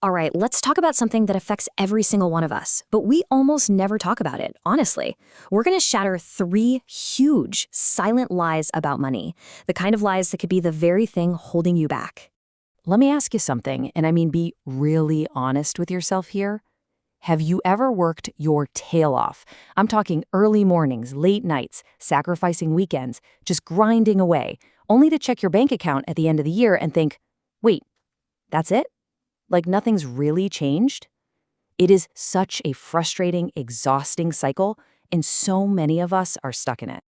All right, let's talk about something that affects every single one of us, but we almost never talk about it, honestly. We're going to shatter 3 huge, silent lies about money, the kind of lies that could be the very thing holding you back. Let me ask you something, and I mean be really honest with yourself here. Have you ever worked your tail off? I'm talking early mornings, late nights, sacrificing weekends, just grinding away, only to check your bank account at the end of the year and think, wait, that's it? Like nothing's really changed? It is such a frustrating, exhausting cycle, and so many of us are stuck in it.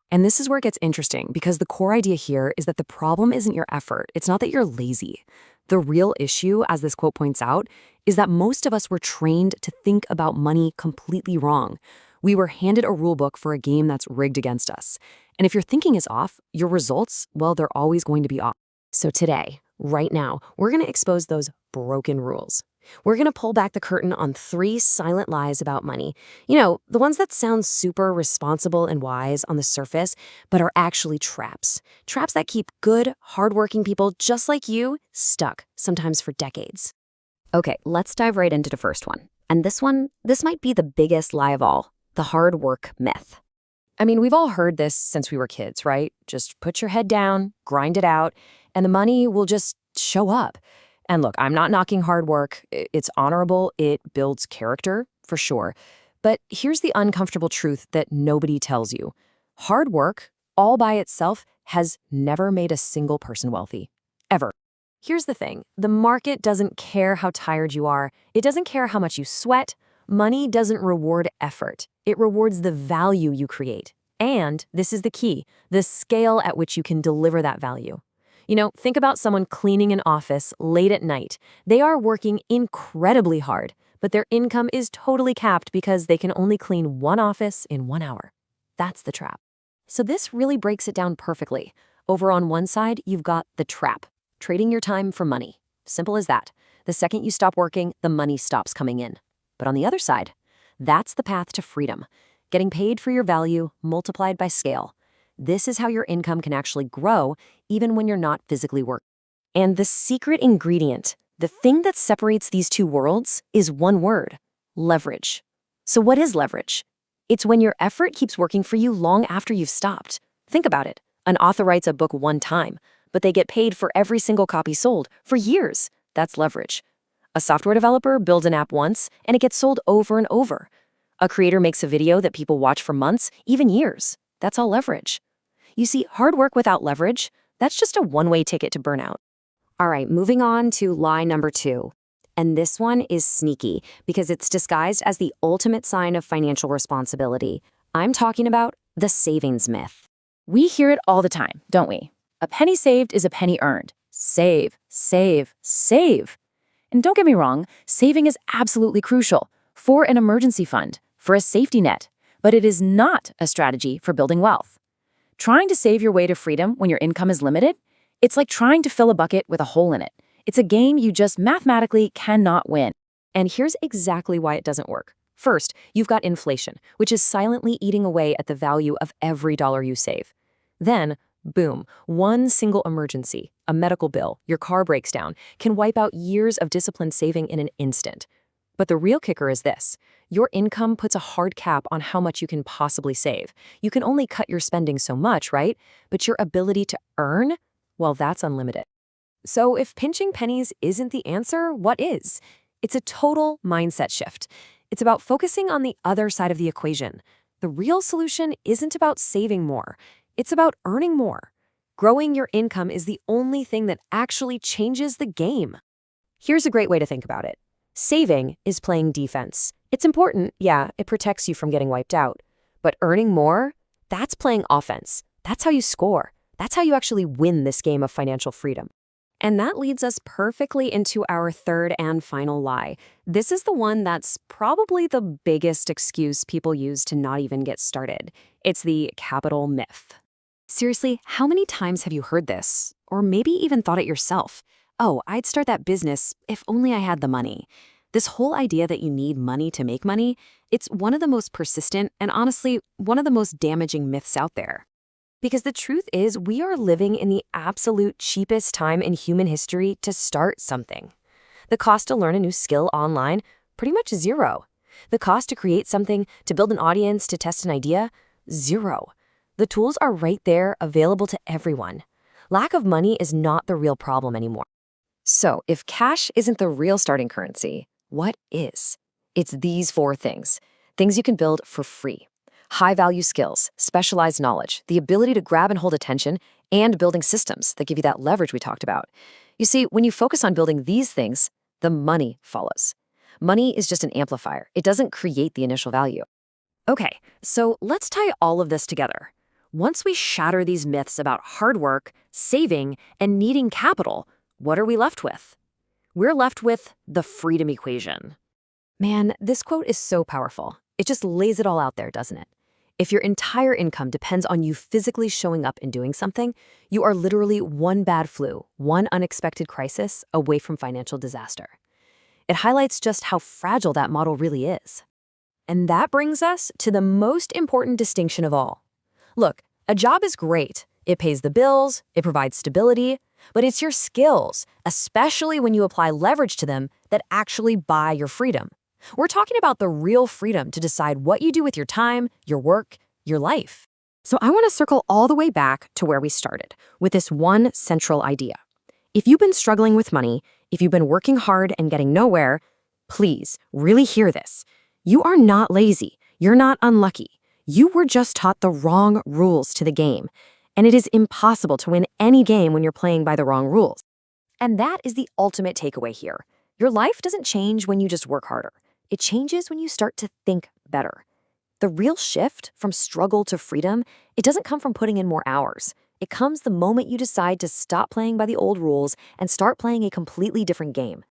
And this is where it gets interesting, because the core idea here is that the problem isn't your effort. It's not that you're lazy. The real issue, as this quote points out, is that most of us were trained to think about money completely wrong. We were handed a rule book for a game that's rigged against us. And if your thinking is off, your results, well, they're always going to be off. So today, right now, we're going to expose those broken rules. We're going to pull back the curtain on 3 silent lies about money. You know, the ones that sound super responsible and wise on the surface, but are actually traps. Traps that keep good, hardworking people just like you stuck, sometimes for decades. Okay, let's dive right into the first one. And this might be the biggest lie of all, the hard work myth. I mean, we've all heard this since we were kids, right? Just put your head down, grind it out, and the money will just show up. And look, I'm not knocking hard work. It's honorable. It builds character, for sure. But here's the uncomfortable truth that nobody tells you. Hard work, all by itself, has never made a single person wealthy. Ever. Here's the thing. The market doesn't care how tired you are. It doesn't care how much you sweat. Money doesn't reward effort. It rewards the value you create. And, this is the key, the scale at which you can deliver that value. You know, think about someone cleaning an office late at night. They are working incredibly hard, but their income is totally capped because they can only clean one office in 1 hour. That's the trap. So this really breaks it down perfectly. Over on one side, you've got the trap, trading your time for money. Simple as that. The second you stop working, the money stops coming in. But on the other side, that's the path to freedom, getting paid for your value multiplied by scale. This is how your income can actually grow even when you're not physically working. And the secret ingredient, the thing that separates these 2 worlds, is one word: leverage. So what is leverage? It's when your effort keeps working for you long after you've stopped. Think about it. An author writes a book one time, but they get paid for every single copy sold for years. That's leverage. A software developer builds an app once, and it gets sold over and over. A creator makes a video that people watch for months, even years. That's all leverage. You see, hard work without leverage, that's just a one-way ticket to burnout. All right, moving on to lie number 2. And this one is sneaky because it's disguised as the ultimate sign of financial responsibility. I'm talking about the savings myth. We hear it all the time, don't we? A penny saved is a penny earned. Save, save, save. And don't get me wrong, saving is absolutely crucial for an emergency fund, for a safety net, but it is not a strategy for building wealth. Trying to save your way to freedom when your income is limited, it's like trying to fill a bucket with a hole in it. It's a game you just mathematically cannot win. And here's exactly why it doesn't work. First, you've got inflation, which is silently eating away at the value of every dollar you save. Then, boom, one single emergency, a medical bill, your car breaks down, can wipe out years of disciplined saving in an instant. But the real kicker is this. Your income puts a hard cap on how much you can possibly save. You can only cut your spending so much, right? But your ability to earn, well, that's unlimited. So if pinching pennies isn't the answer, what is? It's a total mindset shift. It's about focusing on the other side of the equation. The real solution isn't about saving more. It's about earning more. Growing your income is the only thing that actually changes the game. Here's a great way to think about it. Saving is playing defense. It's important, yeah, it protects you from getting wiped out. But earning more, that's playing offense. That's how you score. That's how you actually win this game of financial freedom. And that leads us perfectly into our third and final lie. This is the one that's probably the biggest excuse people use to not even get started. It's the capital myth. Seriously, how many times have you heard this? Or maybe even thought it yourself? Oh, I'd start that business if only I had the money. This whole idea that you need money to make money, it's one of the most persistent and honestly, one of the most damaging myths out there. Because the truth is, we are living in the absolute cheapest time in human history to start something. The cost to learn a new skill online? Pretty much zero. The cost to create something, to build an audience, to test an idea? Zero. The tools are right there, available to everyone. Lack of money is not the real problem anymore. So, if cash isn't the real starting currency, what is? It's these 4 things. Things you can build for free. High-value skills, specialized knowledge, the ability to grab and hold attention, and building systems that give you that leverage we talked about. You see, when you focus on building these things, the money follows. Money is just an amplifier. It doesn't create the initial value. Okay, so let's tie all of this together. Once we shatter these myths about hard work, saving, and needing capital, what are we left with? We're left with the freedom equation. Man, this quote is so powerful. It just lays it all out there, doesn't it? If your entire income depends on you physically showing up and doing something, you are literally one bad flu, one unexpected crisis away from financial disaster. It highlights just how fragile that model really is. And that brings us to the most important distinction of all. Look, a job is great. It pays the bills, it provides stability, but it's your skills, especially when you apply leverage to them, that actually buy your freedom. We're talking about the real freedom to decide what you do with your time, your work, your life. So I want to circle all the way back to where we started, with this one central idea. If you've been struggling with money, if you've been working hard and getting nowhere, please really hear this. You are not lazy. You're not unlucky. You were just taught the wrong rules to the game. And it is impossible to win any game when you're playing by the wrong rules. And that is the ultimate takeaway here. Your life doesn't change when you just work harder. It changes when you start to think better. The real shift from struggle to freedom, it doesn't come from putting in more hours. It comes the moment you decide to stop playing by the old rules and start playing a completely different game.